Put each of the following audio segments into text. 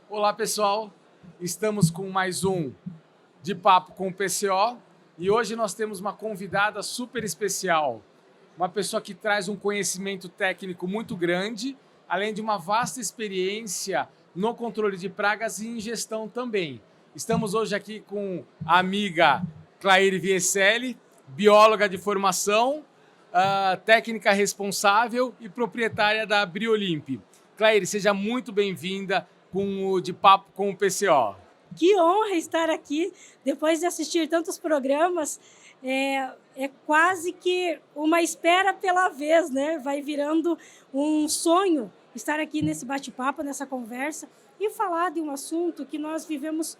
Olá, pessoal. Estamos com mais um De Papo com o PCO e hoje nós temos uma convidada super especial, uma pessoa que traz um conhecimento técnico muito grande, além de uma vasta experiência no controle de pragas e em gestão também. Estamos hoje aqui com a amiga Claire Vieselli, bióloga de formação, técnica responsável e proprietária da Briolimp. Claire, seja muito bem-vinda com o De Papo com o PCO. Que honra estar aqui depois de assistir tantos programas. É quase que uma espera pela vez, né? Vai virando um sonho estar aqui nesse bate-papo, nessa conversa e falar de um assunto que nós vivemos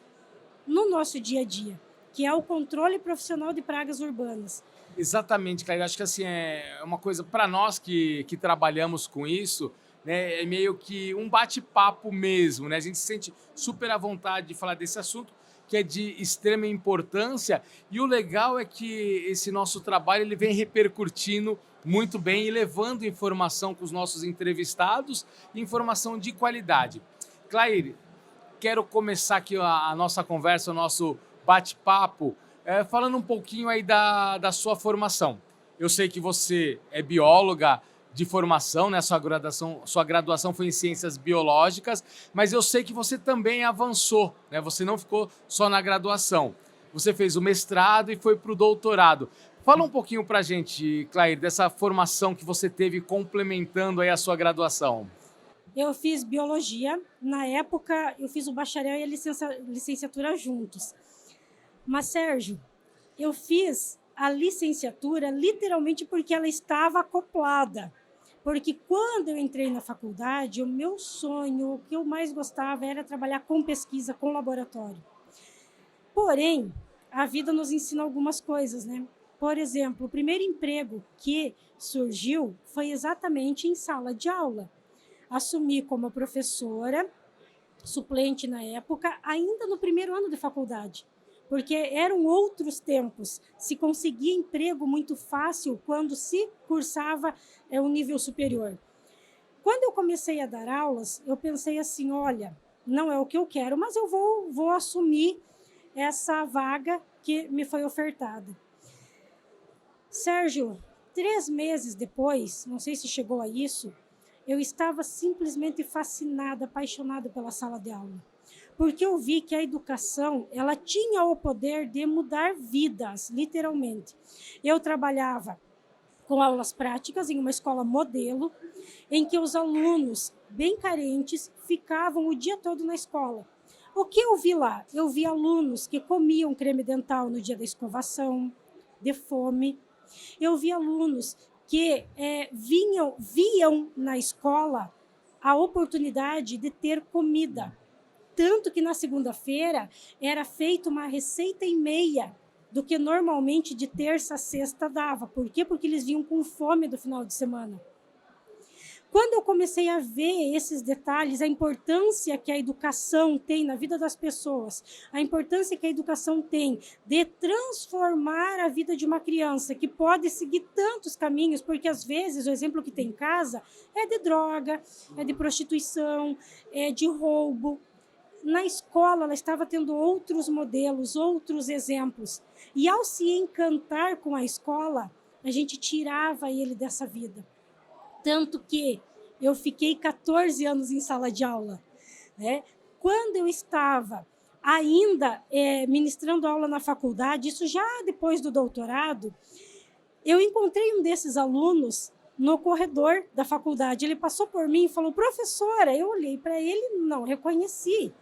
no nosso dia a dia, que é o controle profissional de pragas urbanas. Exatamente, Claire. Acho que assim, é uma coisa para nós que trabalhamos com isso, né, é meio que um bate-papo mesmo, né? A gente se sente super à vontade de falar desse assunto, que é de extrema importância, e o legal é que esse nosso trabalho ele vem repercutindo muito bem e levando informação com os nossos entrevistados, informação de qualidade. Claire, quero começar aqui a nossa conversa, o nosso bate-papo, falando um pouquinho aí da sua formação. Eu sei que você é bióloga de formação, né? Sua graduação foi em ciências biológicas, mas eu sei que você também avançou, né? Você não ficou só na graduação. Você fez o mestrado e foi para o doutorado. Fala um pouquinho para a gente, Claire, dessa formação que você teve complementando aí a sua graduação. Eu fiz biologia, na época eu fiz o bacharel e a licenciatura juntos. Mas, Sérgio, eu fiz a licenciatura literalmente porque ela estava acoplada. Porque quando eu entrei na faculdade, o meu sonho, o que eu mais gostava era trabalhar com pesquisa, com laboratório. Porém, a vida nos ensina algumas coisas, né? Por exemplo, o primeiro emprego que surgiu foi exatamente em sala de aula. Assumi como professora, suplente na época, ainda no primeiro ano de faculdade, porque eram outros tempos. Se conseguia emprego muito fácil quando se cursava um nível superior. Quando eu comecei a dar aulas, eu pensei assim, olha, não é o que eu quero, mas eu vou assumir essa vaga que me foi ofertada. Sérgio, 3 meses depois, não sei se chegou a isso, eu estava simplesmente fascinada, apaixonada pela sala de aula. Porque eu vi que a educação, ela tinha o poder de mudar vidas, literalmente. Eu trabalhava com aulas práticas em uma escola modelo, em que os alunos bem carentes ficavam o dia todo na escola. O que eu vi lá? Eu vi alunos que comiam creme dental no dia da escovação, de fome. Eu vi alunos que viam na escola a oportunidade de ter comida. Tanto que na segunda-feira era feita uma receita e meia do que normalmente de terça a sexta dava. Por quê? Porque eles vinham com fome do final de semana. Quando eu comecei a ver esses detalhes, a importância que a educação tem na vida das pessoas, a importância que a educação tem de transformar a vida de uma criança, que pode seguir tantos caminhos, porque às vezes o exemplo que tem em casa é de droga, é de prostituição, é de roubo. Na escola, ela estava tendo outros modelos, outros exemplos. E ao se encantar com a escola, a gente tirava ele dessa vida. Tanto que eu fiquei 14 anos em sala de aula, né? Quando eu estava ainda ministrando aula na faculdade, isso já depois do doutorado, eu encontrei um desses alunos no corredor da faculdade. Ele passou por mim e falou, professora, eu olhei para ele, não reconheci.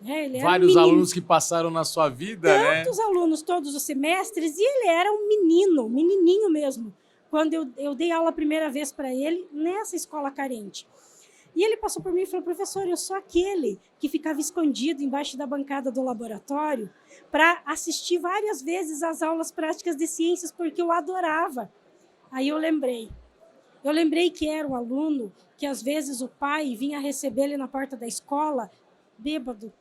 Ele era Vários alunos que passaram na sua vida, né? Tantos alunos, todos os semestres, e ele era um menino, menininho mesmo, quando eu dei aula a primeira vez para ele, nessa escola carente. E ele passou por mim e falou, professor, eu sou aquele que ficava escondido embaixo da bancada do laboratório para assistir várias vezes às aulas práticas de ciências, porque eu adorava. Aí eu lembrei que era um aluno que às vezes o pai vinha receber ele na porta da escola, bêbado.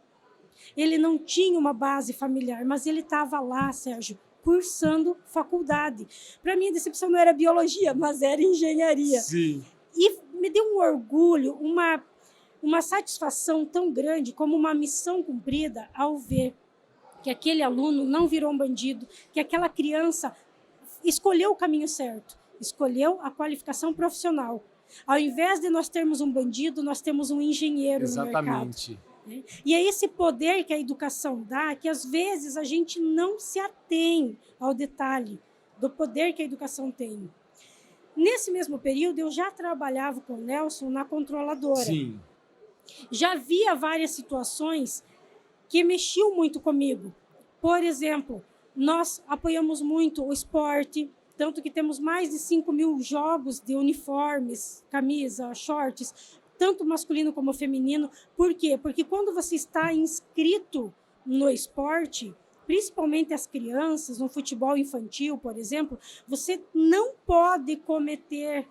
Ele não tinha uma base familiar, mas ele estava lá, Sérgio, cursando faculdade. Para mim, a decepção não era biologia, mas era engenharia. Sim. E me deu um orgulho, uma satisfação tão grande como uma missão cumprida ao ver que aquele aluno não virou um bandido, que aquela criança escolheu o caminho certo, escolheu a qualificação profissional. Ao invés de nós termos um bandido, nós temos um engenheiro no mercado. Exatamente. E é esse poder que a educação dá, que às vezes a gente não se atém ao detalhe do poder que a educação tem. Nesse mesmo período, eu já trabalhava com o Nelson na controladora. Sim. Já havia várias situações que mexiam muito comigo. Por exemplo, nós apoiamos muito o esporte, tanto que temos mais de 5.000 jogos de uniformes, camisa, shorts, tanto masculino como feminino. Por quê? Porque quando você está inscrito no esporte, principalmente as crianças, no futebol infantil, por exemplo, você não pode cometer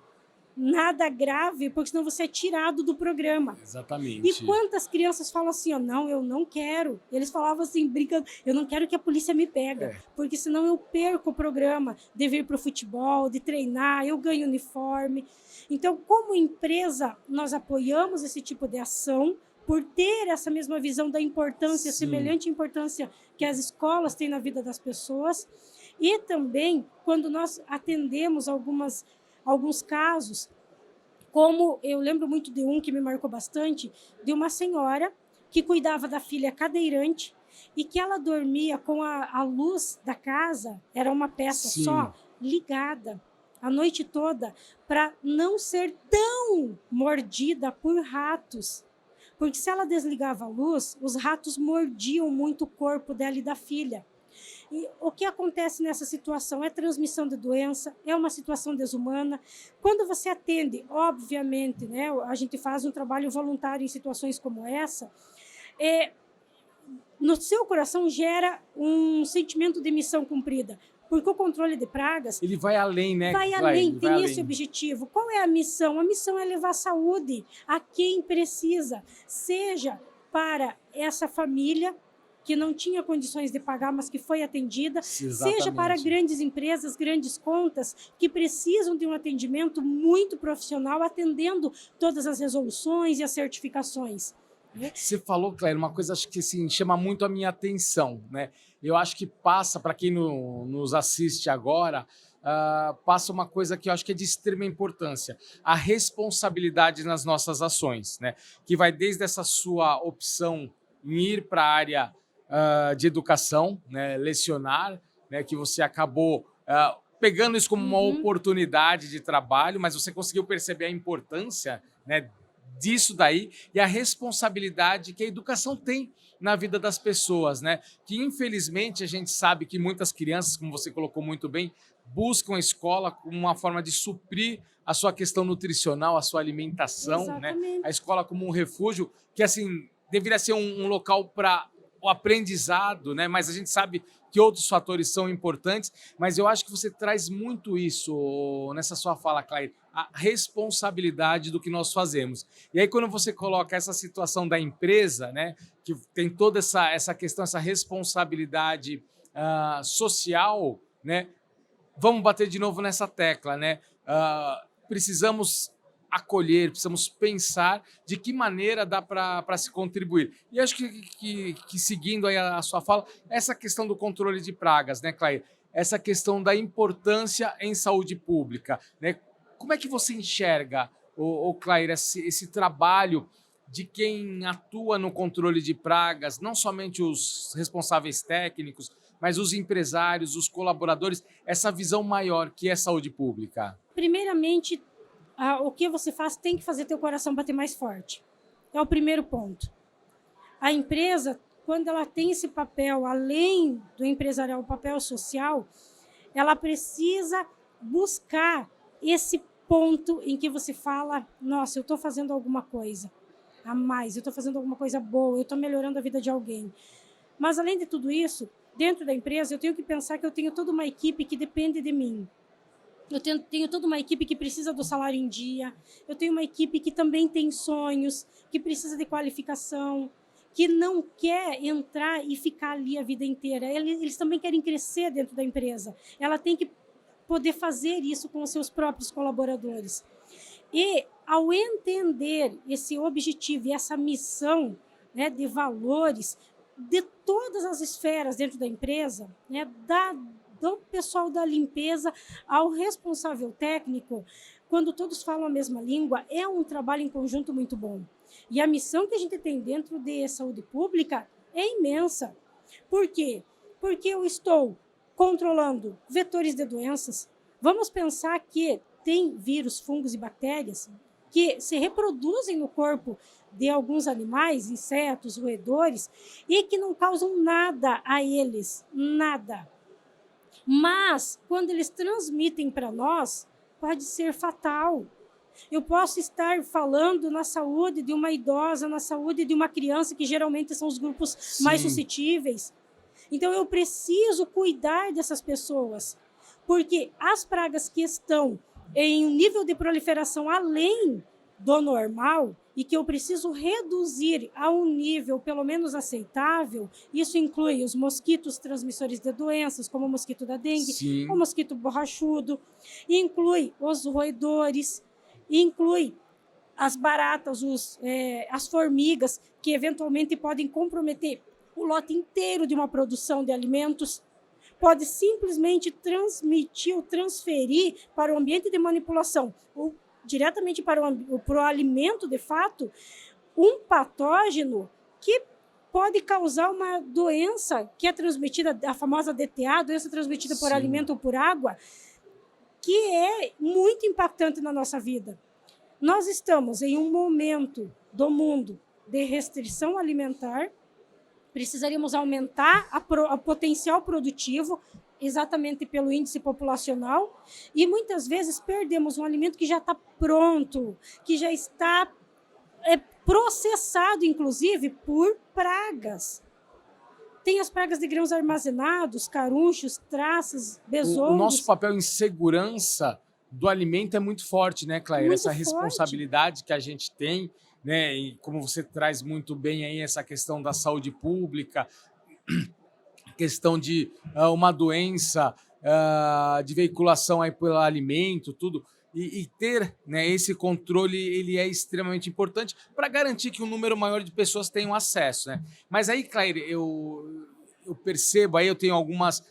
nada grave, porque senão você é tirado do programa. Exatamente. E quantas crianças falam assim, não, eu não quero. Eles falavam assim, brincando, eu não quero que a polícia me pegue, porque senão eu perco o programa de vir para o futebol, de treinar, eu ganho uniforme. Então, como empresa, nós apoiamos esse tipo de ação, por ter essa mesma visão da importância, semelhante importância que as escolas têm na vida das pessoas. E também, quando nós atendemos alguns casos, como eu lembro muito de um que me marcou bastante, de uma senhora que cuidava da filha cadeirante e que ela dormia com a luz da casa, era uma peça só, ligada a noite toda, para não ser tão mordida por ratos. Porque se ela desligava a luz, os ratos mordiam muito o corpo dela e da filha. E o que acontece nessa situação? É transmissão de doença, é uma situação desumana. Quando você atende, obviamente, né, a gente faz um trabalho voluntário em situações como essa, no seu coração gera um sentimento de missão cumprida. Porque o controle de pragas... Ele vai além, né? Vai além, tem esse objetivo. Qual é a missão? A missão é levar saúde a quem precisa, seja para essa família que não tinha condições de pagar, mas que foi atendida, seja para grandes empresas, grandes contas, que precisam de um atendimento muito profissional, atendendo todas as resoluções e as certificações. Você falou, Claire, uma coisa acho que assim, chama muito a minha atenção, né? Eu acho que passa, para quem nos assiste agora, passa uma coisa que eu acho que é de extrema importância, a responsabilidade nas nossas ações, né? Que vai desde essa sua opção em ir para a área de educação, né? Lecionar, né? Que você acabou pegando isso como uma oportunidade de trabalho, mas você conseguiu perceber a importância, né, disso daí e a responsabilidade que a educação tem na vida das pessoas, né? Que infelizmente a gente sabe que muitas crianças, como você colocou muito bem, buscam a escola como uma forma de suprir a sua questão nutricional, a sua alimentação, né? A escola como um refúgio que assim deveria ser um local para o aprendizado, né? Mas a gente sabe que outros fatores são importantes, mas eu acho que você traz muito isso nessa sua fala, Claire, a responsabilidade do que nós fazemos. E aí quando você coloca essa situação da empresa, né, que tem toda essa questão, essa responsabilidade social, né, vamos bater de novo nessa tecla, né? Precisamos acolher, precisamos pensar de que maneira dá para se contribuir. E acho que seguindo aí a sua fala, essa questão do controle de pragas, né, Claire? Essa questão da importância em saúde pública, né? Como é que você enxerga, Claire, esse trabalho de quem atua no controle de pragas, não somente os responsáveis técnicos, mas os empresários, os colaboradores, essa visão maior que é saúde pública? Primeiramente, o que você faz tem que fazer teu coração bater mais forte. É o primeiro ponto. A empresa, quando ela tem esse papel, além do empresarial, o papel social, ela precisa buscar esse ponto em que você fala, nossa, eu estou fazendo alguma coisa a mais, eu estou fazendo alguma coisa boa, eu estou melhorando a vida de alguém. Mas, além de tudo isso, dentro da empresa, eu tenho que pensar que eu tenho toda uma equipe que depende de mim. Eu tenho toda uma equipe que precisa do salário em dia, eu tenho uma equipe que também tem sonhos, que precisa de qualificação, que não quer entrar e ficar ali a vida inteira. Eles também querem crescer dentro da empresa. Ela tem que poder fazer isso com os seus próprios colaboradores. E, ao entender esse objetivo e essa missão, né, de valores de todas as esferas dentro da empresa, né, do pessoal da limpeza ao responsável técnico, quando todos falam a mesma língua, é um trabalho em conjunto muito bom. E a missão que a gente tem dentro de saúde pública é imensa. Por quê? Porque eu estou controlando vetores de doenças. Vamos pensar que tem vírus, fungos e bactérias que se reproduzem no corpo de alguns animais, insetos, roedores, e que não causam nada a eles, nada. Mas, quando eles transmitem para nós, pode ser fatal. Eu posso estar falando na saúde de uma idosa, na saúde de uma criança, que geralmente são os grupos mais suscetíveis. Então, eu preciso cuidar dessas pessoas, porque as pragas que estão em um nível de proliferação além do normal e que eu preciso reduzir a um nível pelo menos aceitável, isso inclui os mosquitos transmissores de doenças, como o mosquito da dengue, o mosquito borrachudo, inclui os roedores, inclui as baratas, as formigas, que eventualmente podem comprometer o lote inteiro de uma produção de alimentos. Pode simplesmente transmitir ou transferir para o ambiente de manipulação, ou diretamente para o alimento, de fato, um patógeno que pode causar uma doença que é transmitida, a famosa DTA, doença transmitida por alimento ou por água, que é muito impactante na nossa vida. Nós estamos em um momento do mundo de restrição alimentar, precisaríamos aumentar o potencial produtivo, exatamente pelo índice populacional, e muitas vezes perdemos um alimento que já está pronto, que já está processado, inclusive, por pragas. Tem as pragas de grãos armazenados, carunchos, traças, besouros. O nosso papel em segurança do alimento é muito forte, né, Claire? Essa responsabilidade que a gente tem, né? E como você traz muito bem aí essa questão da saúde pública, questão de uma doença de veiculação aí pelo alimento, tudo, e ter, né, esse controle, ele é extremamente importante para garantir que um número maior de pessoas tenham acesso, né? Mas aí, Claire, eu percebo, aí eu tenho algumas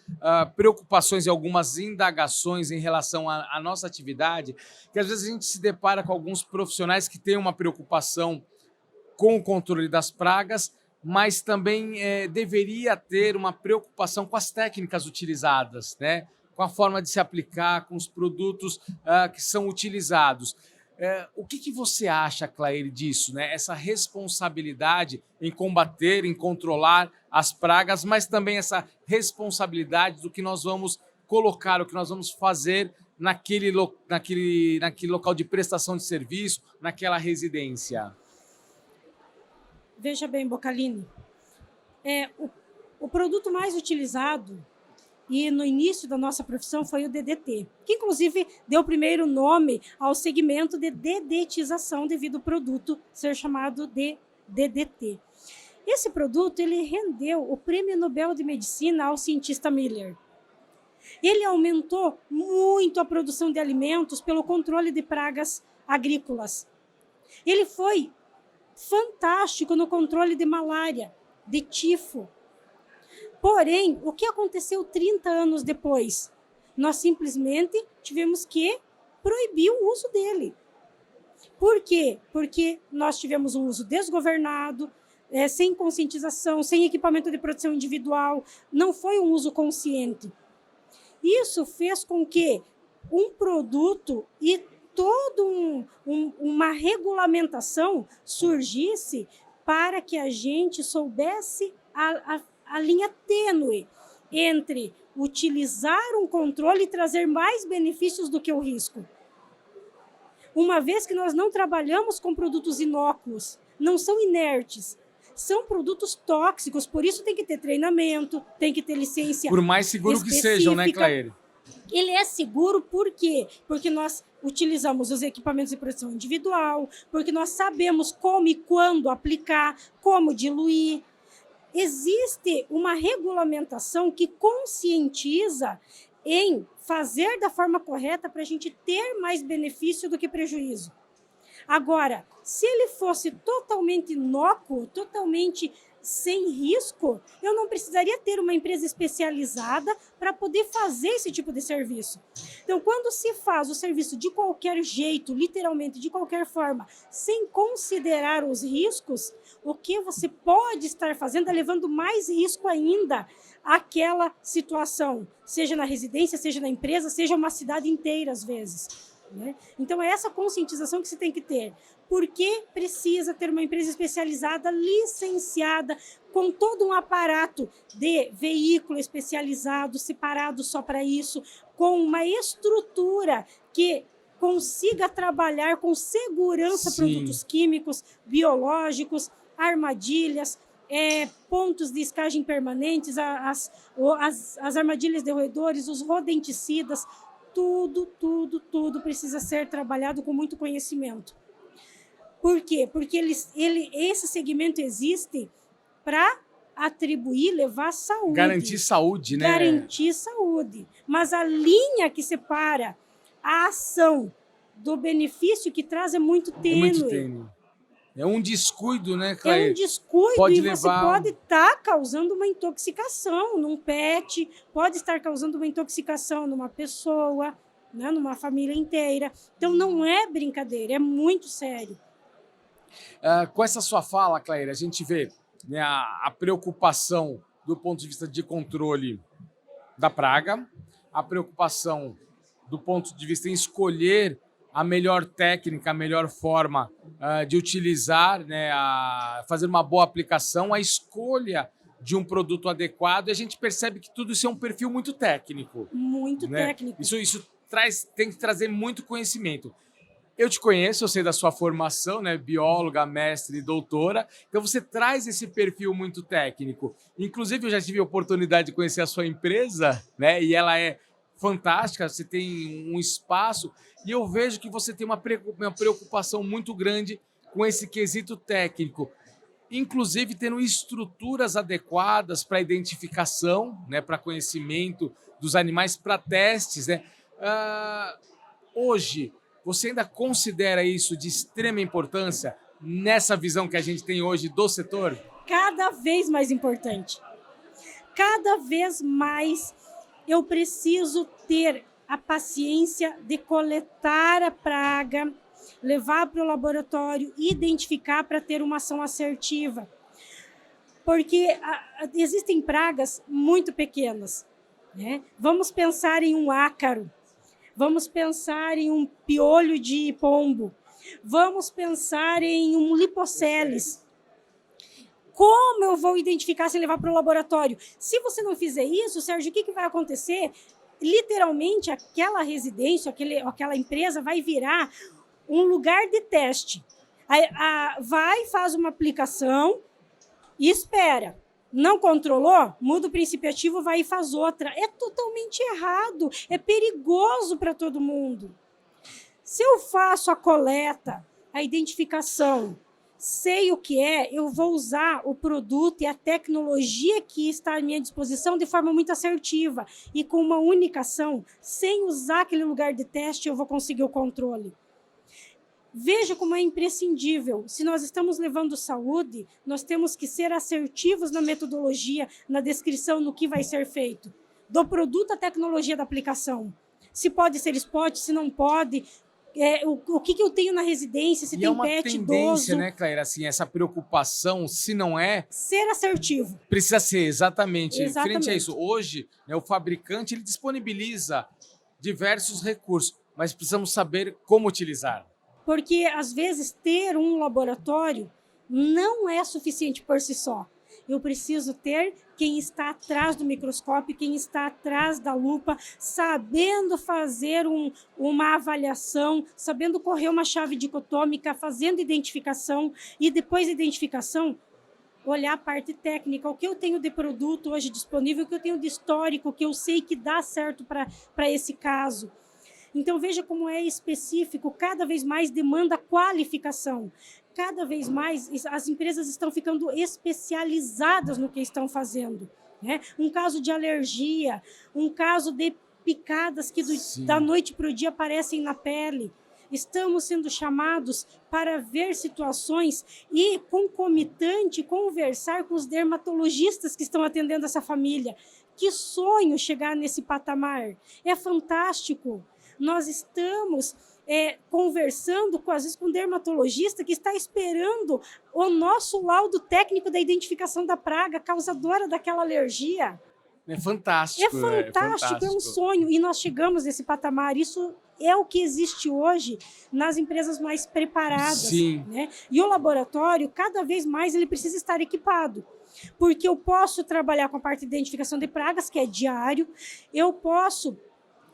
preocupações e algumas indagações em relação à nossa atividade, que às vezes a gente se depara com alguns profissionais que têm uma preocupação com o controle das pragas, mas também deveria ter uma preocupação com as técnicas utilizadas, né? Com a forma de se aplicar, com os produtos que são utilizados. O que você acha, Claire, disso, né? Essa responsabilidade em combater, em controlar as pragas, mas também essa responsabilidade do que nós vamos colocar, o que nós vamos fazer naquele local de prestação de serviço, naquela residência. Veja bem, Bocalini, o produto mais utilizado e no início da nossa profissão foi o DDT, que inclusive deu o primeiro nome ao segmento de dedetização devido ao produto ser chamado de DDT. Esse produto ele rendeu o Prêmio Nobel de Medicina ao cientista Miller. Ele aumentou muito a produção de alimentos pelo controle de pragas agrícolas. Ele foi fantástico no controle de malária, de tifo. Porém, o que aconteceu 30 anos depois? Nós simplesmente tivemos que proibir o uso dele. Por quê? Porque nós tivemos um uso desgovernado, sem conscientização, sem equipamento de proteção individual, não foi um uso consciente. Isso fez com que um produto e toda uma regulamentação surgisse para que a gente soubesse a linha tênue entre utilizar um controle e trazer mais benefícios do que o risco. Uma vez que nós não trabalhamos com produtos inócuos, não são inertes, são produtos tóxicos, por isso tem que ter treinamento, tem que ter licença. Por mais seguro específica. Que sejam, né, Claire? Ele é seguro por quê? Porque nós utilizamos os equipamentos de proteção individual, porque nós sabemos como e quando aplicar, como diluir. Existe uma regulamentação que conscientiza em fazer da forma correta para a gente ter mais benefício do que prejuízo. Agora, se ele fosse totalmente inócuo, totalmente sem risco, eu não precisaria ter uma empresa especializada para poder fazer esse tipo de serviço. Então, quando se faz o serviço de qualquer jeito, literalmente de qualquer forma, sem considerar os riscos, o que você pode estar fazendo é levando mais risco ainda àquela situação, seja na residência, seja na empresa, seja uma cidade inteira, às vezes, né? Então, é essa conscientização que se tem que ter. Porque precisa ter uma empresa especializada, licenciada, com todo um aparato de veículo especializado, separado só para isso, com uma estrutura que consiga trabalhar com segurança produtos químicos, biológicos, armadilhas, pontos de escagem permanentes, as armadilhas de roedores, os rodenticidas, tudo precisa ser trabalhado com muito conhecimento. Por quê? Porque esse segmento existe para atribuir, levar saúde. Garantir saúde, né? Garantir saúde. Mas a linha que separa a ação do benefício que traz é muito tênue. É muito tênue. É um descuido, né, Claire? É um descuido pode e levar... você pode estar causando uma intoxicação num pet, pode estar causando uma intoxicação numa pessoa, né, numa família inteira. Então, não é brincadeira, é muito sério. Com essa sua fala, Claire, a gente vê, né, a preocupação do ponto de vista de controle da praga, a preocupação do ponto de vista em escolher a melhor técnica, a melhor forma de utilizar, né, fazer uma boa aplicação, a escolha de um produto adequado, e a gente percebe que tudo isso é um perfil muito técnico. Muito, né? Técnico. Isso tem que trazer muito conhecimento. Eu te conheço, eu sei da sua formação, né, bióloga, mestre e doutora, então você traz esse perfil muito técnico. Inclusive, eu já tive a oportunidade de conhecer a sua empresa, né, e ela é fantástica, você tem um espaço, e eu vejo que você tem uma preocupação muito grande com esse quesito técnico, inclusive tendo estruturas adequadas para identificação, né, para conhecimento dos animais, para testes, né? Hoje, você ainda considera isso de extrema importância nessa visão que a gente tem hoje do setor? Cada vez mais importante. Cada vez mais eu preciso ter a paciência de coletar a praga, levar para o laboratório, identificar para ter uma ação assertiva. Porque existem pragas muito pequenas, né? Vamos pensar em um ácaro. Vamos pensar em um piolho de pombo. Vamos pensar em um lipoceles. Como eu vou identificar se levar para o laboratório? Se você não fizer isso, Sérgio, o que vai acontecer? Literalmente, aquela residência, aquela empresa vai virar um lugar de teste. Faz uma aplicação e espera. Não controlou? Muda o princípio ativo, vai e faz outra. É totalmente errado, é perigoso para todo mundo. Se eu faço a coleta, a identificação, sei o que é, eu vou usar o produto e a tecnologia que está à minha disposição de forma muito assertiva. E com uma única ação, sem usar aquele lugar de teste, eu vou conseguir o controle. Veja como é imprescindível. Se nós estamos levando saúde, nós temos que ser assertivos na metodologia, na descrição, no que vai ser feito. Do produto à tecnologia da aplicação. Se pode ser spot, se não pode. O que eu tenho na residência, se tem pet, idoso. É uma tendência, né, Claire? Assim, essa preocupação, se não é... Ser assertivo. Precisa ser, exatamente. Frente a isso, hoje, né, o fabricante ele disponibiliza diversos recursos, mas precisamos saber como utilizar. Porque, às vezes, ter um laboratório não é suficiente por si só. Eu preciso ter quem está atrás do microscópio, quem está atrás da lupa, sabendo fazer uma avaliação, sabendo correr uma chave dicotômica, fazendo identificação e, depois da identificação, olhar a parte técnica, o que eu tenho de produto hoje disponível, o que eu tenho de histórico, que eu sei que dá certo para esse caso. Então, veja como é específico, cada vez mais demanda qualificação. Cada vez mais as empresas estão ficando especializadas no que estão fazendo, né? Um caso de alergia, um caso de picadas que da noite para o dia aparecem na pele. estamos sendo chamados para ver situações e, concomitante, conversar com os dermatologistas que estão atendendo essa família. Que sonho chegar nesse patamar! É fantástico! Nós estamos conversando, às vezes, com um dermatologista que está esperando o nosso laudo técnico da identificação da praga causadora daquela alergia. É fantástico. É fantástico, é um sonho. E nós chegamos nesse patamar. Isso é o que existe hoje nas empresas mais preparadas. Sim. Né? E o laboratório, cada vez mais, ele precisa estar equipado. Porque eu posso trabalhar com a parte de identificação de pragas, que é diário. Eu posso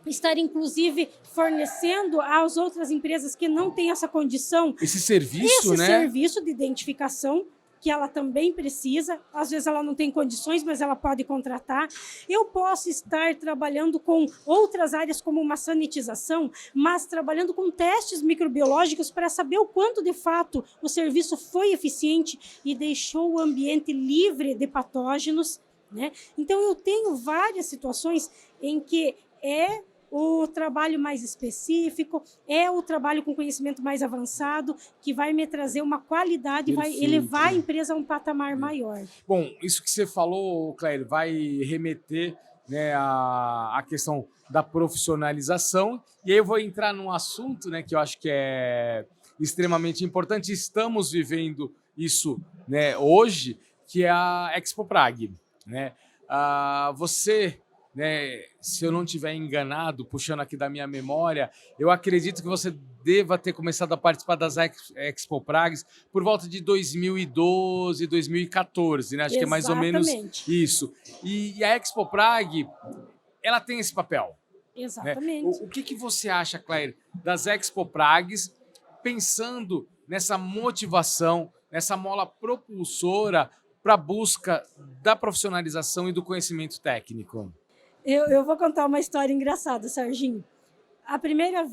estar, inclusive, fornecendo às outras empresas que não têm essa condição. Esse serviço, né? Serviço de identificação, que ela também precisa. Às vezes ela não tem condições, mas ela pode contratar. Eu posso estar trabalhando com outras áreas, como uma sanitização, mas trabalhando com testes microbiológicos para saber o quanto, de fato, o serviço foi eficiente e deixou o ambiente livre de patógenos. Né? Então, eu tenho várias situações em que o trabalho mais específico, o trabalho com conhecimento mais avançado, que vai me trazer uma qualidade, vai elevar a empresa a um patamar maior. Bom, isso que você falou, Claire, vai remeter, né, à questão da profissionalização. E aí eu vou entrar num assunto, né, que eu acho que é extremamente importante. Estamos vivendo isso, né, hoje, que é a Expo Prag. Né? Você... Né, se eu não estiver enganado, puxando aqui da minha memória, eu acredito que você deva ter começado a participar das Expo Prags por volta de 2012, 2014, né? Acho que é mais ou menos isso. E a Expo Prag, ela tem esse papel. Exatamente. Né? O que você acha, Claire, das Expo Prags, pensando nessa motivação, nessa mola propulsora para a busca da profissionalização e do conhecimento técnico? Eu vou contar uma história engraçada, Serginho. A primeira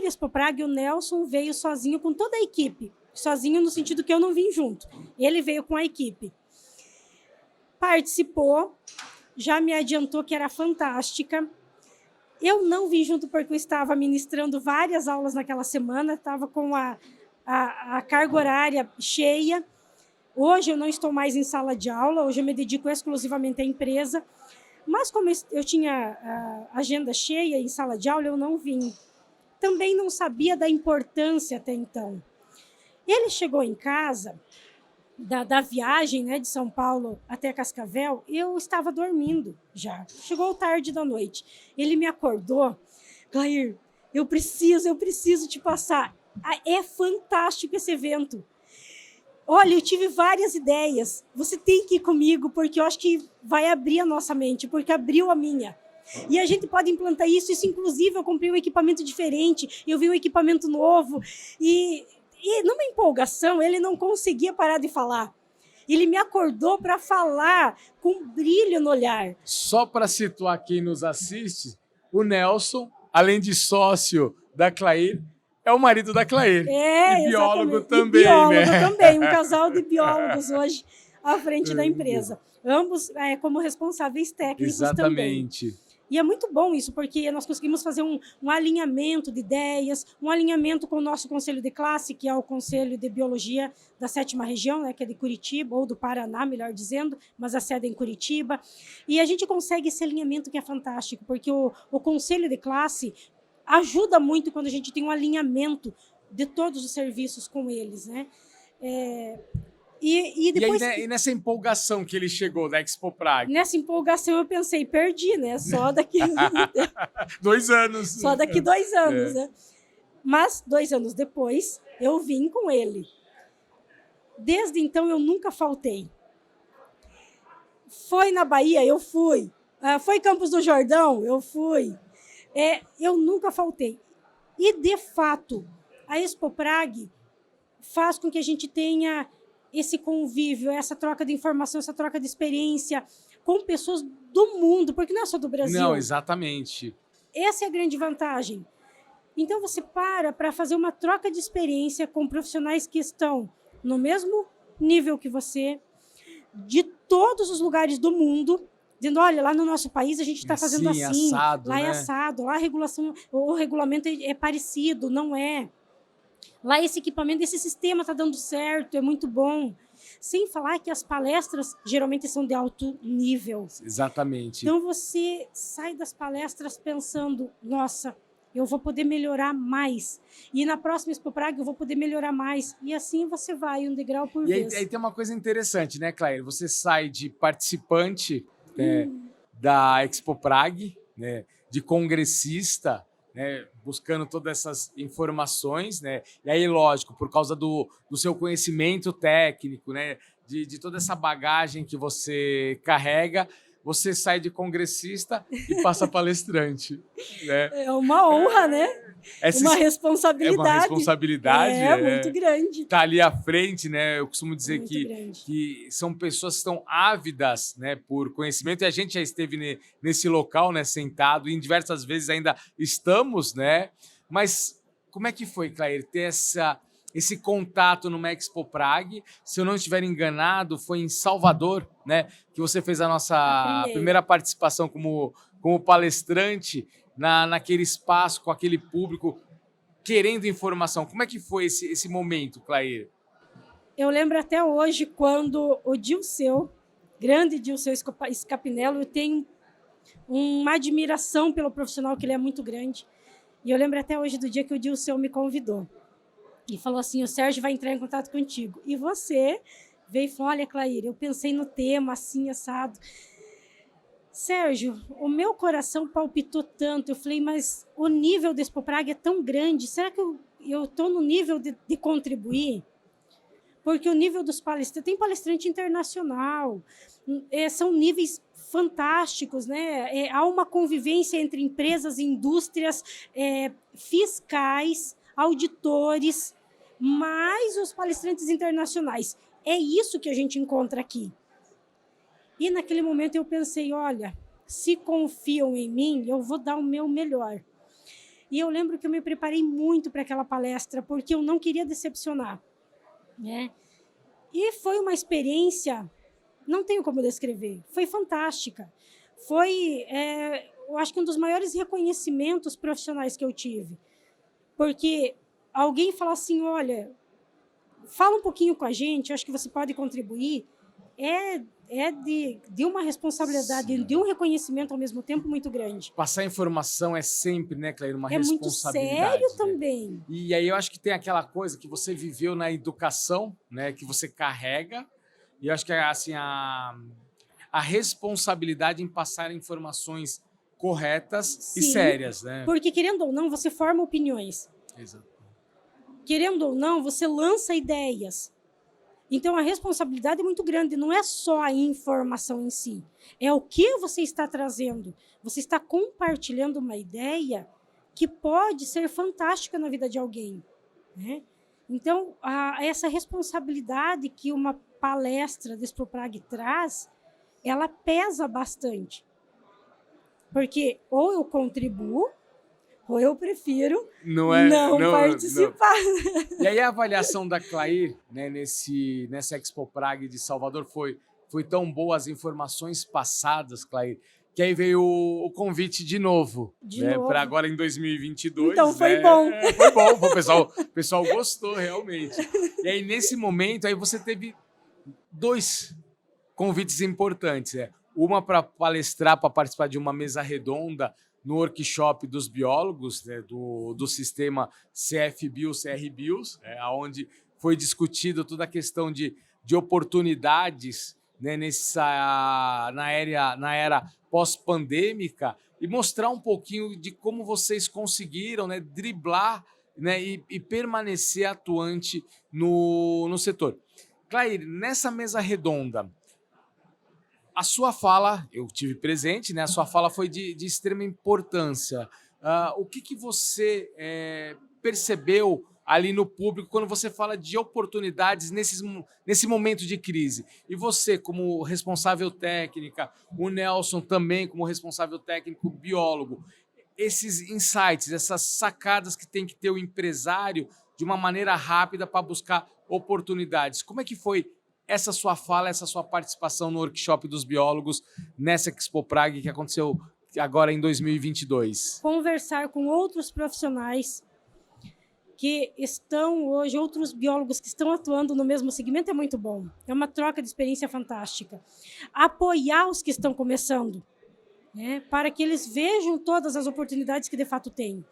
Expo Prag, o Nelson veio sozinho com toda a equipe. Sozinho no sentido que eu não vim junto. Ele veio com a equipe. Participou, já me adiantou que era fantástica. Eu não vim junto porque eu estava ministrando várias aulas naquela semana, estava com a carga horária cheia. Hoje eu não estou mais em sala de aula, hoje eu me dedico exclusivamente à empresa. Mas como eu tinha a agenda cheia em sala de aula, eu não vim. Também não sabia da importância até então. Ele chegou em casa, da viagem, né, de São Paulo até Cascavel, eu estava dormindo já. Chegou tarde da noite. Ele me acordou. Claire, eu preciso te passar. É fantástico esse evento. Olha, eu tive várias ideias. Você tem que ir comigo, porque eu acho que vai abrir a nossa mente, porque abriu a minha. E a gente pode implantar isso. Isso, inclusive, eu comprei um equipamento diferente, eu vi um equipamento novo. E numa empolgação, ele não conseguia parar de falar. Ele me acordou para falar com brilho no olhar. Só para situar quem nos assiste, o Nelson, além de sócio da Claire, é o marido da Claire. E biólogo também, biólogo também, um casal de biólogos hoje à frente da empresa. Ambos como responsáveis técnicos Exatamente. Também. E é muito bom isso, porque nós conseguimos fazer um alinhamento de ideias, um alinhamento com o nosso conselho de classe, que é o Conselho de Biologia da 7ª Região, né, que é de Curitiba, ou do Paraná, melhor dizendo, mas a sede é em Curitiba. E a gente consegue esse alinhamento que é fantástico, porque o conselho de classe ajuda muito quando a gente tem um alinhamento de todos os serviços com eles, né? E depois... E nessa empolgação que ele chegou da Expo Prag? Nessa empolgação eu pensei, perdi, né? Só daqui... 2 anos. Só daqui 2 anos, né? Mas 2 anos depois, eu vim com ele. Desde então, eu nunca faltei. Foi na Bahia, eu fui. Foi Campos do Jordão, eu fui. Eu nunca faltei. E, de fato, a Expo Prag faz com que a gente tenha esse convívio, essa troca de informação, essa troca de experiência com pessoas do mundo, porque não é só do Brasil. Não, exatamente. Essa é a grande vantagem. Então, você para fazer uma troca de experiência com profissionais que estão no mesmo nível que você, de todos os lugares do mundo, dizendo, olha, lá no nosso país a gente está fazendo Sim, assim, assado, lá é né? assado, lá a regulação, o regulamento é parecido, não é. Lá esse equipamento, esse sistema está dando certo, é muito bom. Sem falar que as palestras geralmente são de alto nível. Exatamente. Então você sai das palestras pensando, nossa, eu vou poder melhorar mais. E na próxima Expo Praga eu vou poder melhorar mais. E assim você vai, um degrau por E aí, vez. tem uma coisa interessante, né, Claire? Você sai de participante, né, da Expo Prague, né, de congressista, né, buscando todas essas informações, né? E aí, lógico, por causa do seu conhecimento técnico, né, de toda essa bagagem que você carrega, você sai de congressista e passa a palestrante, né? É uma honra, né? Essa Uma é uma responsabilidade. responsabilidade. É muito grande. Tá ali à frente, né? Eu costumo dizer Muito grande. que são pessoas que estão ávidas, né, por conhecimento, e a gente já esteve nesse local, né, sentado, e em diversas vezes ainda estamos, né? Mas como é que foi, Claire, ter esse contato no Expo Prague? Se eu não estiver enganado, foi em Salvador, né, que você fez a nossa primeira participação como palestrante naquele espaço, com aquele público querendo informação. Como é que foi esse momento, Claire? Eu lembro até hoje quando o Dilceu, grande Dilceu Scapinello, eu tenho uma admiração pelo profissional, que ele é muito grande. E eu lembro até hoje do dia que o Dilceu me convidou. E falou assim, o Sérgio vai entrar em contato contigo. E você veio e falou, olha, Claire, eu pensei no tema assim, assado. Sérgio, o meu coração palpitou tanto. Eu falei, mas o nível da Expo Praga é tão grande. Será que eu estou no nível de contribuir? Porque o nível dos palestrantes... Tem palestrante internacional. São níveis fantásticos, né? Há uma convivência entre empresas, indústrias, fiscais, auditores, mais os palestrantes internacionais. É isso que a gente encontra aqui. E naquele momento eu pensei, olha, se confiam em mim, eu vou dar o meu melhor. E eu lembro que eu me preparei muito para aquela palestra, porque eu não queria decepcionar, né? E foi uma experiência, não tenho como descrever, foi fantástica. Foi, eu acho que um dos maiores reconhecimentos profissionais que eu tive. Porque alguém fala assim, olha, fala um pouquinho com a gente, acho que você pode contribuir, de uma responsabilidade, Sim. de um reconhecimento ao mesmo tempo muito grande. Passar informação é sempre, né, Claire, uma responsabilidade. É muito sério, né? também. E aí eu acho que tem aquela coisa que você viveu na educação, né, que você carrega, e eu acho que assim, a responsabilidade em passar informações corretas Sim, e sérias, né? Porque, querendo ou não, você forma opiniões. Exato. Querendo ou não, você lança ideias. Então, a responsabilidade é muito grande. Não é só a informação em si. É o que você está trazendo. Você está compartilhando uma ideia que pode ser fantástica na vida de alguém, né? Então, essa responsabilidade que uma palestra da Expo Praga traz, ela pesa bastante. Porque ou eu contribuo, ou eu prefiro não participar. Não. E aí a avaliação da Claire, né, nessa Expo Praga de Salvador foi tão boa, as informações passadas, Claire, que aí veio o convite de novo, né, para agora em 2022. Então foi, né? bom. Foi bom, o pessoal gostou realmente. E aí nesse momento aí você teve 2 convites importantes, né? Uma para palestrar, para participar de uma mesa redonda no workshop dos biólogos, né, do sistema CFBio, CRBios, onde foi discutido toda a questão de oportunidades, né, na era pós-pandêmica, e mostrar um pouquinho de como vocês conseguiram, né, driblar, né, e permanecer atuante no setor. Claire, nessa mesa redonda, a sua fala, eu tive presente, né? A sua fala foi de extrema importância. O que você percebeu ali no público quando você fala de oportunidades nesse momento de crise? E você, como responsável técnica, o Nelson também como responsável técnico biólogo, esses insights, essas sacadas que tem que ter o empresário de uma maneira rápida para buscar oportunidades. Como é que foi essa sua fala, essa sua participação no workshop dos biólogos nessa Expo Prague que aconteceu agora em 2022? Conversar com outros profissionais que estão hoje, outros biólogos que estão atuando no mesmo segmento é muito bom. É uma troca de experiência fantástica. Apoiar os que estão começando, né, para que eles vejam todas as oportunidades que de fato têm.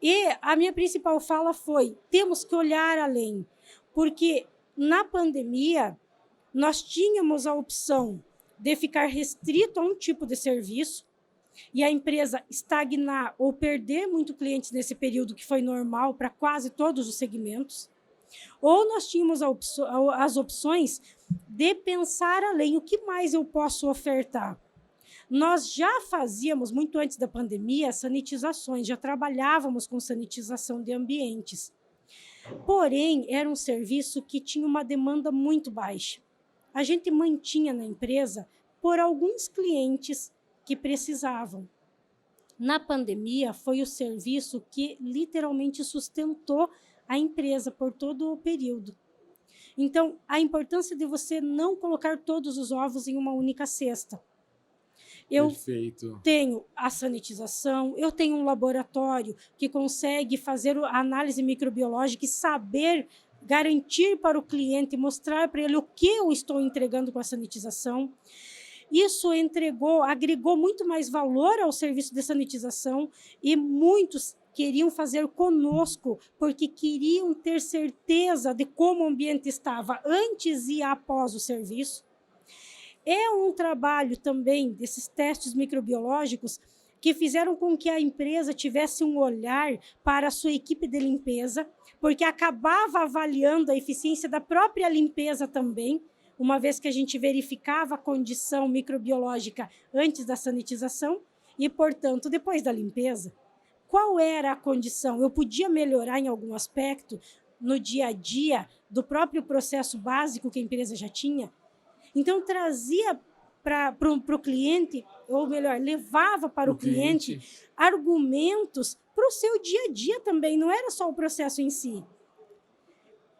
E a minha principal fala foi: temos que olhar além, porque na pandemia nós tínhamos a opção de ficar restrito a um tipo de serviço e a empresa estagnar ou perder muito clientes nesse período, que foi normal para quase todos os segmentos, ou nós tínhamos as opções de pensar além, o que mais eu posso ofertar. Nós já fazíamos, muito antes da pandemia, sanitizações, já trabalhávamos com sanitização de ambientes. Porém, era um serviço que tinha uma demanda muito baixa. A gente mantinha na empresa por alguns clientes que precisavam. Na pandemia, foi o serviço que literalmente sustentou a empresa por todo o período. Então, a importância de você não colocar todos os ovos em uma única cesta. Eu tenho a sanitização, eu tenho um laboratório que consegue fazer a análise microbiológica e saber garantir para o cliente, mostrar para ele o que eu estou entregando com a sanitização. Isso agregou muito mais valor ao serviço de sanitização e muitos queriam fazer conosco porque queriam ter certeza de como o ambiente estava antes e após o serviço. É um trabalho também desses testes microbiológicos que fizeram com que a empresa tivesse um olhar para a sua equipe de limpeza, porque acabava avaliando a eficiência da própria limpeza também, uma vez que a gente verificava a condição microbiológica antes da sanitização e, portanto, depois da limpeza. Qual era a condição? Eu podia melhorar em algum aspecto no dia a dia do próprio processo básico que a empresa já tinha? Então, trazia para o cliente, ou melhor, levava para o cliente argumentos para o seu dia a dia também, não era só o processo em si.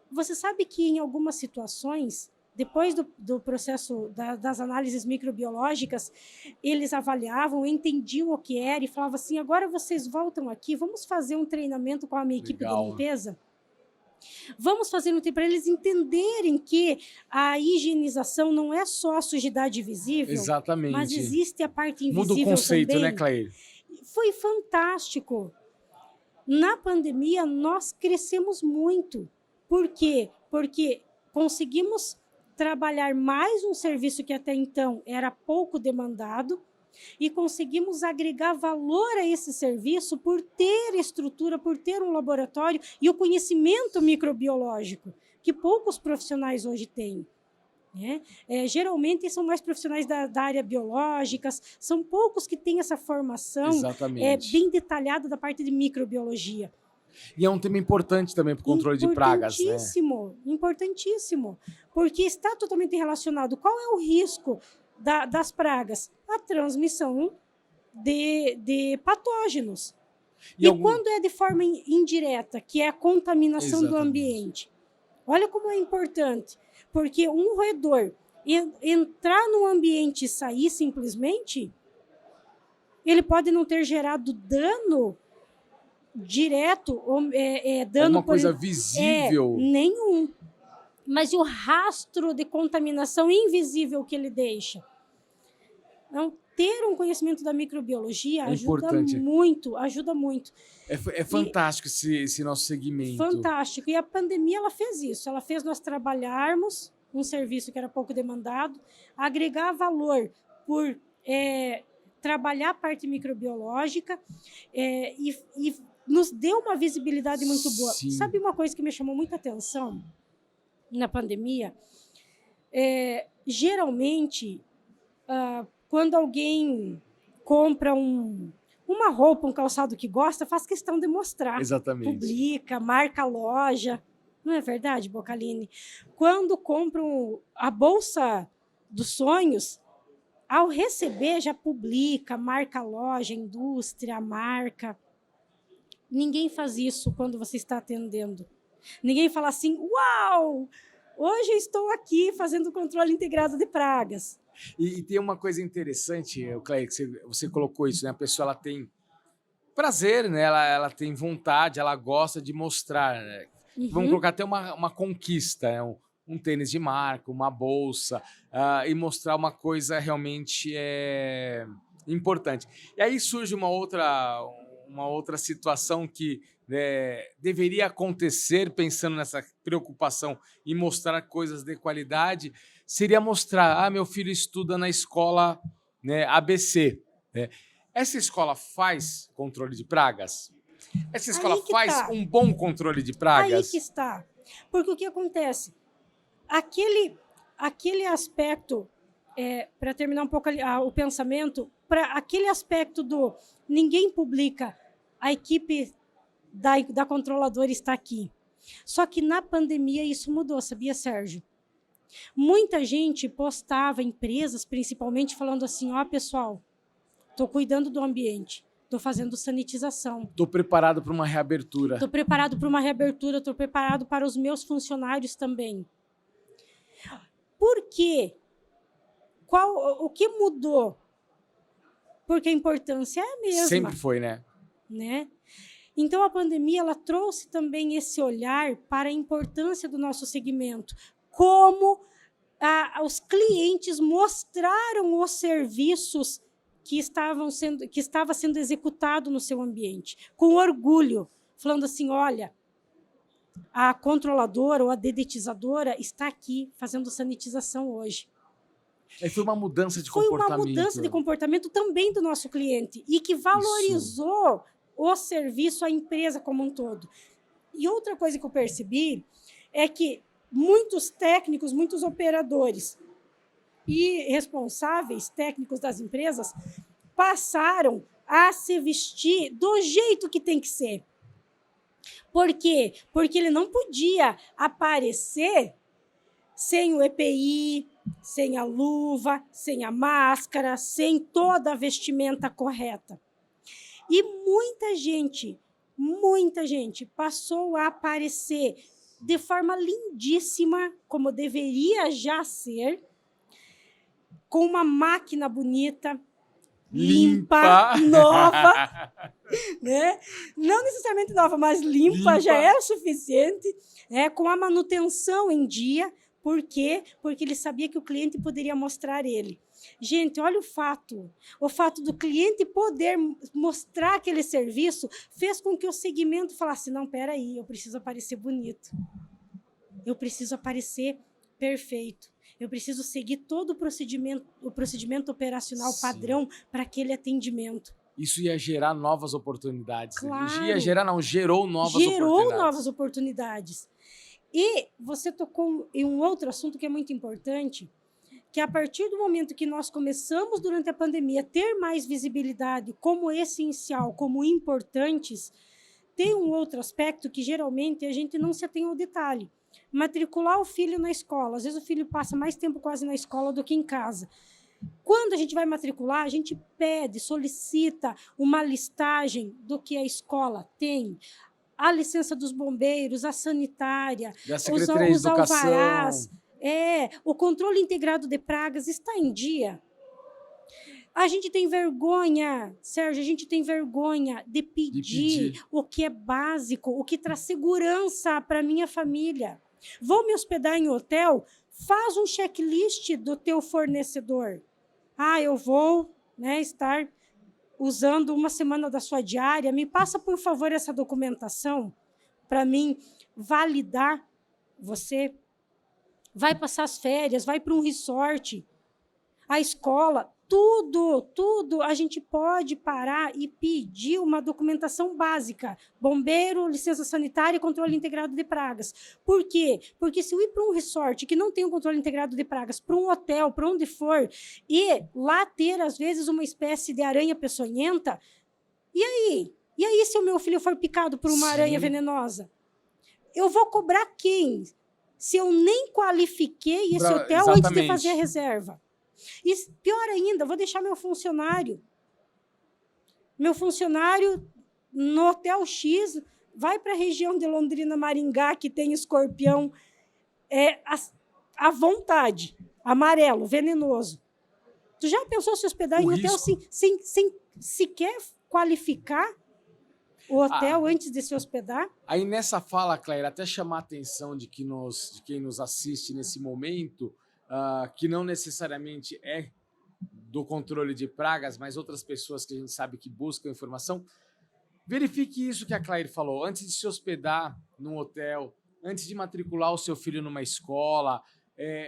Você sabe que em algumas situações, depois do processo das análises microbiológicas, eles avaliavam, entendiam o que era e falavam assim: agora vocês voltam aqui, vamos fazer um treinamento com a minha equipe de limpeza? Vamos fazer para eles entenderem que a higienização não é só a sujidade visível, exatamente, mas existe a parte invisível também. Muda o conceito, também. Né, Claire? Foi fantástico. Na pandemia, nós crescemos muito. Por quê? Porque conseguimos trabalhar mais um serviço que até então era pouco demandado e conseguimos agregar valor a esse serviço por ter estrutura, por ter um laboratório e o conhecimento microbiológico, que poucos profissionais hoje têm. Né? Geralmente são mais profissionais da área biológica, são poucos que têm essa formação bem detalhada da parte de microbiologia. E é um tema importante também para o controle de pragas. Importantíssimo, importantíssimo, porque está totalmente relacionado. Qual é o risco das pragas? A transmissão de patógenos. E quando é de forma indireta, que é a contaminação do ambiente? Olha como é importante, porque um roedor entrar no ambiente e sair simplesmente, ele pode não ter gerado dano direto, dano uma coisa visível. Nenhum. Mas e o rastro de contaminação invisível que ele deixa? Então, ter um conhecimento da microbiologia ajuda muito. É fantástico esse nosso segmento. Fantástico. E a pandemia ela fez isso. Ela fez nós trabalharmos um serviço que era pouco demandado, agregar valor por trabalhar a parte microbiológica e nos deu uma visibilidade muito boa. Sim. Sabe uma coisa que me chamou muita atenção na pandemia? Geralmente, quando alguém compra uma roupa, um calçado que gosta, faz questão de mostrar. Exatamente. Publica, marca a loja. Não é verdade, Bocaline? Quando compram a bolsa dos sonhos, ao receber já publica, marca a loja, a indústria, a marca. Ninguém faz isso quando você está atendendo. Ninguém fala assim: uau, Hoje eu estou aqui fazendo o controle integrado de pragas. E tem uma coisa interessante, Cleide, que você colocou isso, né? A pessoa ela tem prazer, né? Ela tem vontade, ela gosta de mostrar, né? Vamos colocar até uma conquista, né? Um tênis de marca, uma bolsa, e mostrar uma coisa realmente importante. E aí surge uma outra situação que deveria acontecer, pensando nessa preocupação em mostrar coisas de qualidade, seria mostrar, meu filho estuda na escola, né, ABC, né? Essa escola faz controle de pragas? Essa escola faz um bom controle de pragas? Aí que está. Porque o que acontece? Aquele aspecto, para terminar um pouco o pensamento, para aquele aspecto do ninguém publica, a equipe da controladora está aqui. Só que na pandemia isso mudou, sabia, Sérgio? Muita gente postava, empresas principalmente, falando assim, pessoal, estou cuidando do ambiente, estou fazendo sanitização. Estou preparado para uma reabertura. Estou preparado para uma reabertura, estou preparado para os meus funcionários também. Por quê? O que mudou? Porque a importância é a mesma. Sempre foi, né? Então, a pandemia ela trouxe também esse olhar para a importância do nosso segmento. Como os clientes mostraram os serviços que estava sendo executado no seu ambiente, com orgulho, falando assim, olha, a controladora ou a dedetizadora está aqui fazendo sanitização hoje. Foi uma mudança de comportamento. Foi uma mudança de comportamento também do nosso cliente e que valorizou o serviço, a empresa como um todo. E outra coisa que eu percebi é que muitos técnicos, muitos operadores e responsáveis técnicos das empresas passaram a se vestir do jeito que tem que ser. Por quê? Porque ele não podia aparecer sem o EPI, sem a luva, sem a máscara, sem toda a vestimenta correta. E muita gente passou a aparecer de forma lindíssima, como deveria já ser, com uma máquina bonita, limpa, nova, né? Não necessariamente nova, mas limpa já é o suficiente, com a manutenção em dia. Por quê? Porque ele sabia que o cliente poderia mostrar ele. Gente, olha o fato do cliente poder mostrar aquele serviço fez com que o segmento falasse, não, peraí, eu preciso aparecer bonito, eu preciso aparecer perfeito, eu preciso seguir todo o procedimento operacional padrão para aquele atendimento. Isso ia gerar novas oportunidades. Claro. Gerou novas oportunidades. E você tocou em um outro assunto que é muito importante, que a partir do momento que nós começamos, durante a pandemia, a ter mais visibilidade como essencial, como importantes, tem um outro aspecto que, geralmente, a gente não se atém ao detalhe. Matricular o filho na escola. Às vezes, o filho passa mais tempo quase na escola do que em casa. Quando a gente vai matricular, a gente solicita uma listagem do que a escola tem, a licença dos bombeiros, a sanitária, os alvarás, o controle integrado de pragas está em dia. A gente tem vergonha, Sérgio, de pedir o que é básico, o que traz segurança para a minha família. Vou me hospedar em hotel, faz um checklist do teu fornecedor. Eu vou, estar usando uma semana da sua diária, me passa, por favor, essa documentação para mim validar. Você vai passar as férias, vai para um resort, a escola, tudo a gente pode parar e pedir uma documentação básica. Bombeiro, licença sanitária e controle integrado de pragas. Por quê? Porque se eu ir para um resort que não tem um controle integrado de pragas, para um hotel, para onde for, e lá ter, às vezes, uma espécie de aranha peçonhenta, e aí? E aí se o meu filho for picado por uma aranha venenosa? Eu vou cobrar quem? Se eu nem qualifiquei esse hotel antes de fazer a reserva. E pior ainda, vou deixar meu funcionário no Hotel X, vai para a região de Londrina, Maringá, que tem escorpião. à vontade, amarelo, venenoso. Tu já pensou se hospedar em hotel sem sequer qualificar o hotel antes de se hospedar? Aí nessa fala, Claire, até chamar a atenção de quem nos assiste nesse momento, que não necessariamente é do controle de pragas, mas outras pessoas que a gente sabe que buscam informação, verifique isso que a Claire falou. Antes de se hospedar num hotel, antes de matricular o seu filho numa escola,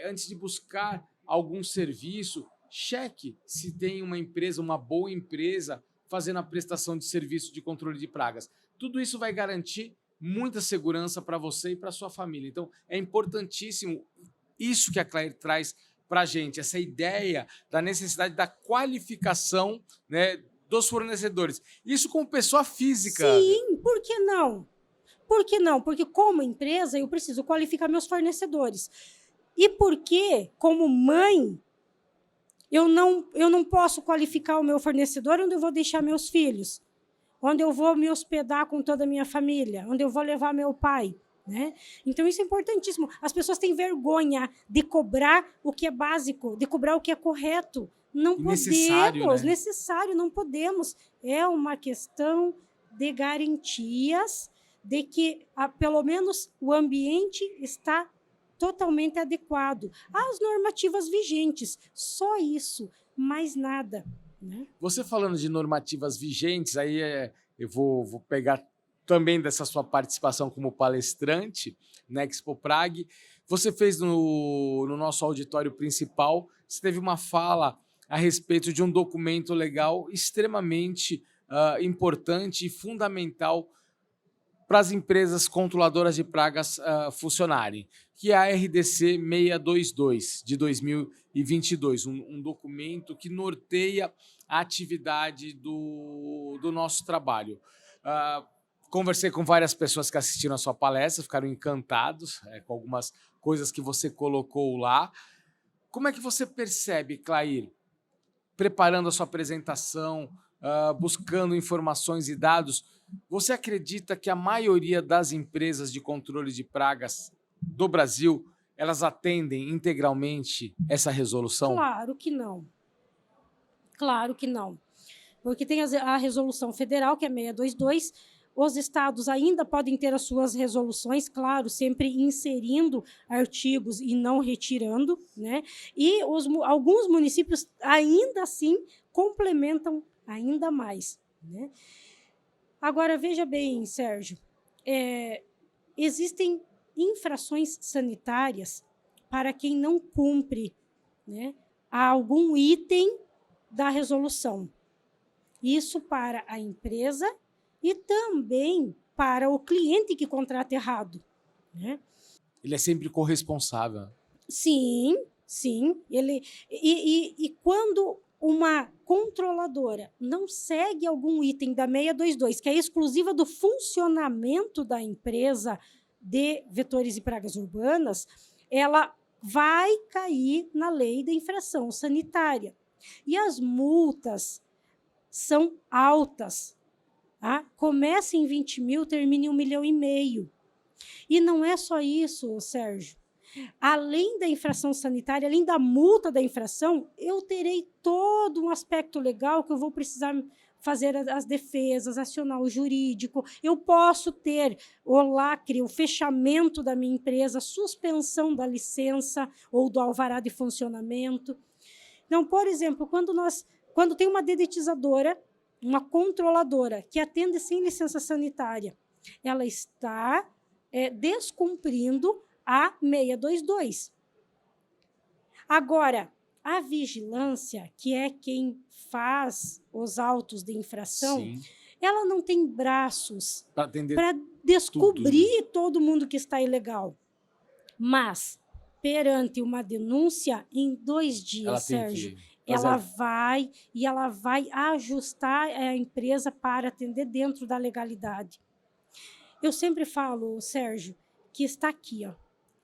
antes de buscar algum serviço, cheque se tem uma empresa, uma boa empresa, fazendo a prestação de serviço de controle de pragas. Tudo isso vai garantir muita segurança para você e para sua família. Então, é importantíssimo isso que a Claire traz para a gente, essa ideia da necessidade da qualificação, né, dos fornecedores. Isso como pessoa física. Sim, por que não? Por que não? Porque como empresa eu preciso qualificar meus fornecedores. E porque, como mãe, eu não posso qualificar o meu fornecedor onde eu vou deixar meus filhos, onde eu vou me hospedar com toda a minha família, onde eu vou levar meu pai. Né? Então, isso é importantíssimo. As pessoas têm vergonha de cobrar o que é básico, de cobrar o que é correto. Não podemos, né? Necessário, não podemos. É uma questão de garantias de que, pelo menos, o ambiente está totalmente adequado às normativas vigentes. Só isso, mais nada. Né? Você falando de normativas vigentes, aí eu vou pegar também dessa sua participação como palestrante na Expo Prague. Você fez no nosso auditório principal, você teve uma fala a respeito de um documento legal extremamente importante e fundamental para as empresas controladoras de pragas funcionarem, que é a RDC 622, de 2022, um documento que norteia a atividade do nosso trabalho. Conversei com várias pessoas que assistiram a sua palestra, ficaram encantados com algumas coisas que você colocou lá. Como é que você percebe, Claire, preparando a sua apresentação, buscando informações e dados, você acredita que a maioria das empresas de controle de pragas do Brasil, elas atendem integralmente essa resolução? Claro que não. Claro que não. Porque tem a resolução federal, que é 622, os estados ainda podem ter as suas resoluções, claro, sempre inserindo artigos e não retirando, né? E alguns municípios ainda assim complementam ainda mais, né? Agora, veja bem, Sérgio, existem infrações sanitárias para quem não cumpre, né, algum item da resolução. Isso para a empresa e também para o cliente que contrata errado. Né? Ele é sempre corresponsável. Sim, sim. E quando uma controladora não segue algum item da 622, que é exclusiva do funcionamento da empresa de vetores e pragas urbanas, ela vai cair na lei da infração sanitária. E as multas são altas. Tá? Começa em 20 mil, termina em 1,5 milhão. E não é só isso, Sérgio. Além da infração sanitária, além da multa da infração, eu terei todo um aspecto legal que eu vou precisar fazer as defesas, acionar o jurídico. Eu posso ter o lacre, o fechamento da minha empresa, suspensão da licença ou do alvará de funcionamento. Então, por exemplo, quando tem uma dedetizadora, uma controladora que atende sem licença sanitária, ela está descumprindo a 622. Agora, a vigilância, que é quem faz os autos de infração, sim, ela não tem braços para descobrir todo mundo que está ilegal. Mas, perante uma denúncia, em 2 dias, Sérgio, ela vai ajustar a empresa para atender dentro da legalidade. Eu sempre falo, Sérgio, que está aqui, ó,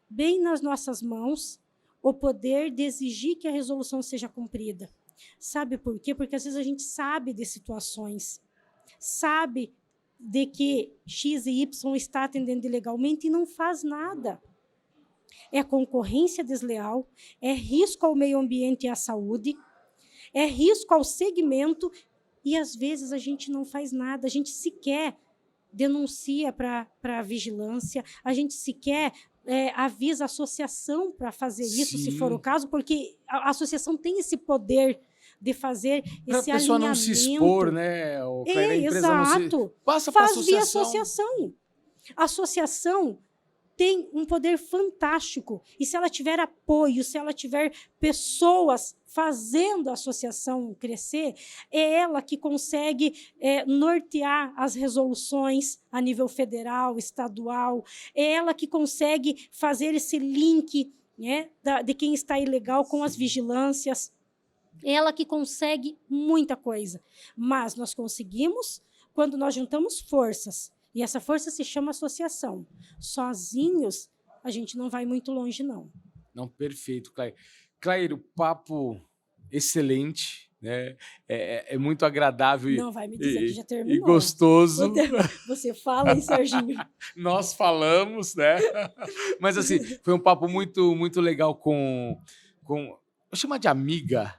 bem nas nossas mãos, o poder de exigir que a resolução seja cumprida. Sabe por quê? Porque às vezes a gente sabe de situações, sabe de que X e Y está atendendo ilegalmente e não faz nada. é concorrência desleal, é risco ao meio ambiente e à saúde, é risco ao segmento e, às vezes, a gente não faz nada, a gente sequer denuncia para a vigilância, a gente sequer avisa a associação para fazer isso, se for o Sim. caso, porque a associação tem esse poder de fazer Para a esse pessoa não se expor, alinhamento. né? O Claire, a empresa não se. Exato. Passa para a Faz via associação. associação. A associação tem um poder fantástico. E se ela tiver apoio, se ela tiver pessoas fazendo a associação crescer, é ela que consegue nortear as resoluções a nível federal, estadual, é ela que consegue fazer esse link, né, de quem está ilegal com as vigilâncias, é ela que consegue muita coisa. Mas nós conseguimos quando nós juntamos forças. E essa força se chama associação. Sozinhos, a gente não vai muito longe, não. Não, perfeito, Claire. Claire, o papo excelente, né? É muito agradável Não vai me dizer que já e terminou. gostoso. Você fala, hein, Serginho? Nós falamos, né? Mas assim, foi um papo muito, muito legal com eu chamo de amiga,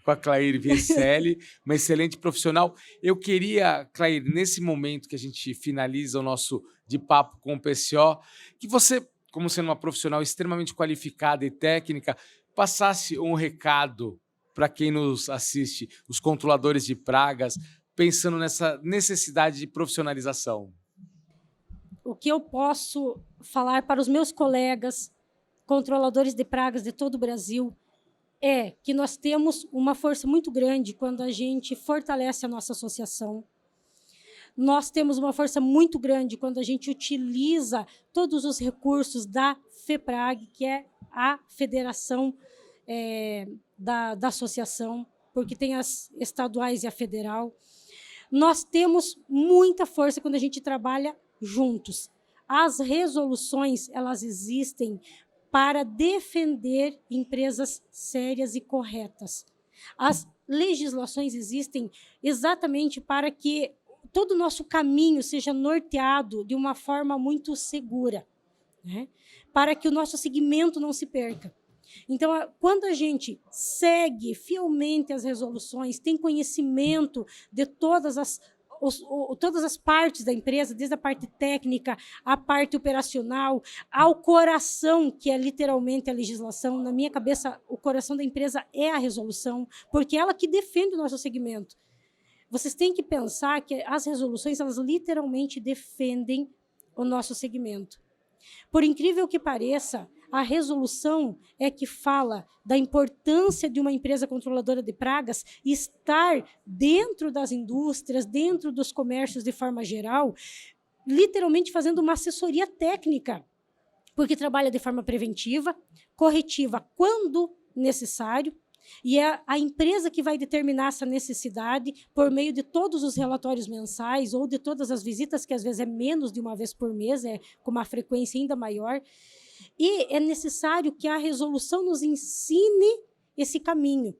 com a Claire Vieselli, uma excelente profissional. Eu queria, Claire, nesse momento que a gente finaliza o nosso de papo com o PCO, que você, como sendo uma profissional extremamente qualificada e técnica, passasse um recado para quem nos assiste, os controladores de pragas, pensando nessa necessidade de profissionalização. O que eu posso falar para os meus colegas, controladores de pragas de todo o Brasil, é que nós temos uma força muito grande quando a gente fortalece a nossa associação. Nós temos uma força muito grande quando a gente utiliza todos os recursos da FEPRAG, que é a federação da associação, porque tem as estaduais e a federal. Nós temos muita força quando a gente trabalha juntos. As resoluções, elas existem para defender empresas sérias e corretas. As legislações existem exatamente para que todo o nosso caminho seja norteado de uma forma muito segura, né? Para que o nosso segmento não se perca. Então, quando a gente segue fielmente as resoluções, tem conhecimento de todas as partes da empresa, desde a parte técnica, a parte operacional, ao coração, que é literalmente a legislação. Na minha cabeça, o coração da empresa é a resolução, porque é ela que defende o nosso segmento. Vocês têm que pensar que as resoluções, elas literalmente defendem o nosso segmento. Por incrível que pareça, a resolução é que fala da importância de uma empresa controladora de pragas estar dentro das indústrias, dentro dos comércios de forma geral, literalmente fazendo uma assessoria técnica, porque trabalha de forma preventiva, corretiva quando necessário, e é a empresa que vai determinar essa necessidade por meio de todos os relatórios mensais ou de todas as visitas, que às vezes é menos de uma vez por mês, é com uma frequência ainda maior. E é necessário que a resolução nos ensine esse caminho.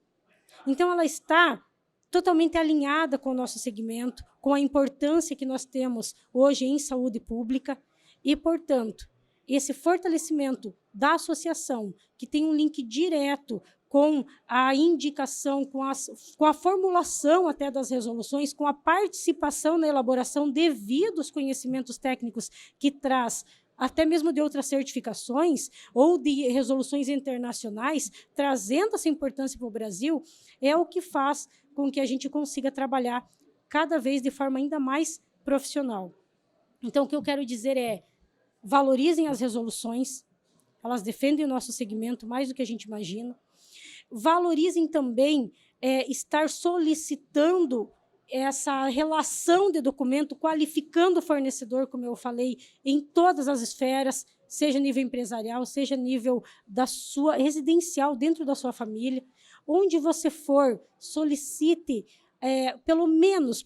Então, ela está totalmente alinhada com o nosso segmento, com a importância que nós temos hoje em saúde pública e, portanto, esse fortalecimento da associação, que tem um link direto com a indicação, com a formulação até das resoluções, com a participação na elaboração devido aos conhecimentos técnicos que traz, até mesmo de outras certificações ou de resoluções internacionais, trazendo essa importância para o Brasil, é o que faz com que a gente consiga trabalhar cada vez de forma ainda mais profissional. Então, o que eu quero dizer é, valorizem as resoluções, elas defendem o nosso segmento mais do que a gente imagina. Valorizem também estar solicitando essa relação de documento, qualificando o fornecedor, como eu falei, em todas as esferas, seja nível empresarial, seja nível da sua residencial, dentro da sua família. Onde você for, solicite pelo menos,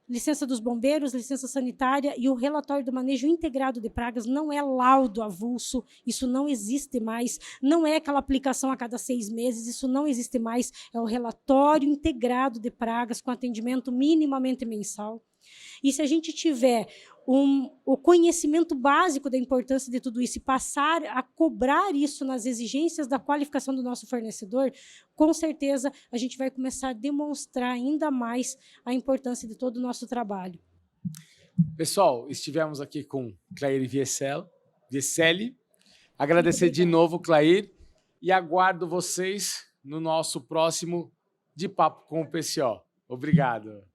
licença dos bombeiros, licença sanitária e o relatório do manejo integrado de pragas. Não é laudo avulso, isso não existe mais, não é aquela aplicação a cada 6 meses, isso não existe mais, é o relatório integrado de pragas com atendimento minimamente mensal. E se a gente tiver o conhecimento básico da importância de tudo isso e passar a cobrar isso nas exigências da qualificação do nosso fornecedor, com certeza a gente vai começar a demonstrar ainda mais a importância de todo o nosso trabalho. Pessoal, estivemos aqui com Clair Vieselli. Agradecer de novo, Clair, e aguardo vocês no nosso próximo De Papo com o PCO. Obrigado.